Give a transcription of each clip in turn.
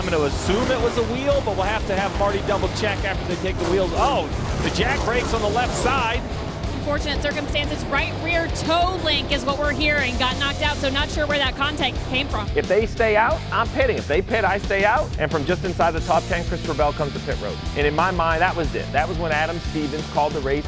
I'm going to assume it was a wheel, but we'll have to have Marty double check after they take the wheels. Oh, the jack brakes on the left side. Unfortunate circumstances, right rear toe link is what we're hearing. Got knocked out, so not sure where that contact came from. If they stay out, I'm pitting. If they pit, I stay out. And from just inside the top 10, Christopher Bell comes to pit road. And in my mind, that was it. That was when Adam Stevens called the race.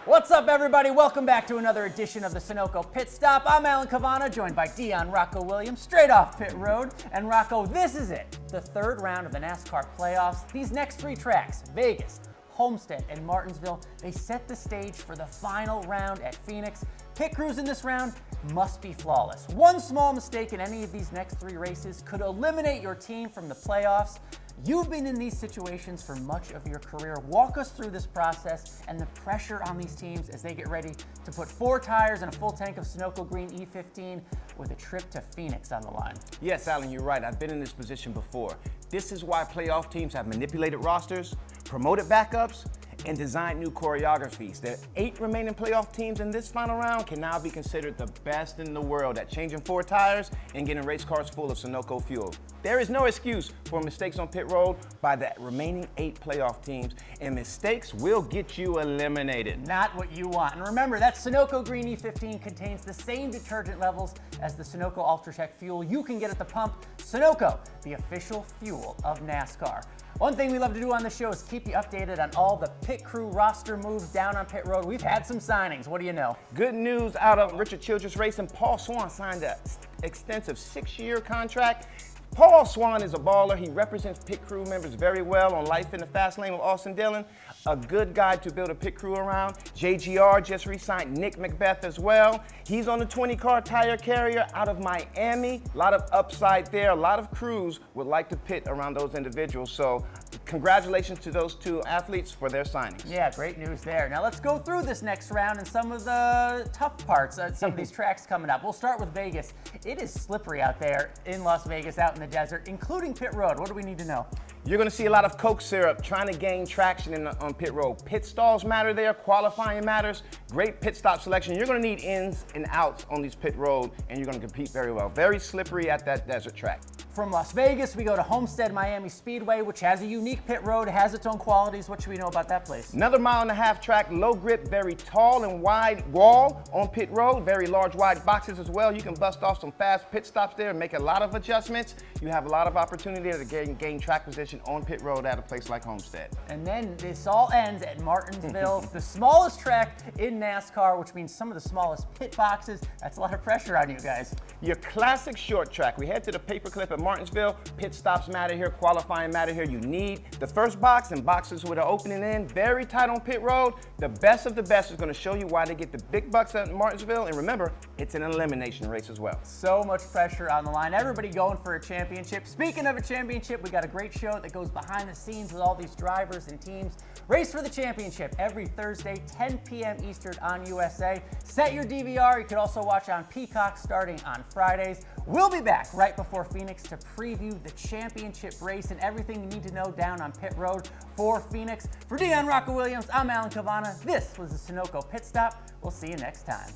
What's up, everybody? Welcome back to another edition of the Sunoco Pit Stop. I'm Alan Cavanna, joined by Dion Rocko Williams, straight off pit road. And Rocko, this is it, the third round of the NASCAR playoffs. These next three tracks, Vegas, Homestead, and Martinsville, they set the stage for the final round at Phoenix. Pit crews in this round must be flawless. One small mistake in any of these next three races could eliminate your team from the playoffs. You've been in these situations for much of your career. Walk us through this process and the pressure on these teams as they get ready to put 4 tires and a full tank of Sunoco Green E15 with a trip to Phoenix on the line. Yes, Alan, you're right. I've been in this position before. This is why playoff teams have manipulated rosters, promoted backups, and designed new choreographies. The 8 remaining playoff teams in this final round can now be considered the best in the world at changing 4 tires and getting race cars full of Sunoco fuel. There is no excuse for mistakes on pit road by the remaining 8 playoff teams, and mistakes will get you eliminated. Not what you want. And remember, that Sunoco Green E15 contains the same detergent levels as the Sunoco UltraTech fuel you can get at the pump. Sunoco, the official fuel of NASCAR. One thing we love to do on the show is keep you updated on all the pit crew roster moves down on pit road. We've had some signings. What do you know? Good news out of Richard Childress Racing. Paul Swan signed an extensive 6-year contract. Paul Swan is a baller. He represents pit crew members very well on Life in the Fast Lane with Austin Dillon. A good guy to build a pit crew around. JGR just re-signed Nick Macbeth as well. He's on the 20-car tire carrier out of Miami. A lot of upside there. A lot of crews would like to pit around those individuals. So congratulations to those 2 athletes for their signings. Yeah, great news there. Now let's go through this next round and some of the tough parts, some of these tracks coming up. We'll start with Vegas. It is slippery out there in Las Vegas, out in the desert, including pit road. What do we need to know? You're going to see a lot of Coke syrup trying to gain traction on pit road. Pit stalls matter there. Qualifying matters. Great pit stop selection. You're going to need ins and outs on these pit road, and you're going to compete very well. Very slippery at that desert track. From Las Vegas, we go to Homestead Miami Speedway, which has a unique pit road, has its own qualities. What should we know about that place? Another 1.5 mile track, low grip, very tall and wide wall on pit road. Very large, wide boxes as well. You can bust off some fast pit stops there and make a lot of adjustments. You have a lot of opportunity to gain track position on pit road at a place like Homestead. And then this all ends at Martinsville, the smallest track in NASCAR, which means some of the smallest pit boxes. That's a lot of pressure on you guys. Your classic short track. We head to the paperclip at Martinsville. Pit stops matter here, qualifying matter here. You need the first box and boxes with an opening in. Very tight on pit road. The best of the best is going to show you why they get the big bucks at Martinsville. And remember, it's an elimination race as well. So much pressure on the line. Everybody going for a championship. Speaking of a championship, we got a great show that goes behind the scenes with all these drivers and teams. Race for the championship every Thursday, 10 p.m. Eastern on USA. Set your DVR. You can also watch on Peacock starting on Fridays. We'll be back right before Phoenix to preview the championship race and everything you need to know down on pit road for Phoenix. For Dion Rocko Williams, I'm Alan Cavanna. This was the Sunoco Pit Stop. We'll see you next time.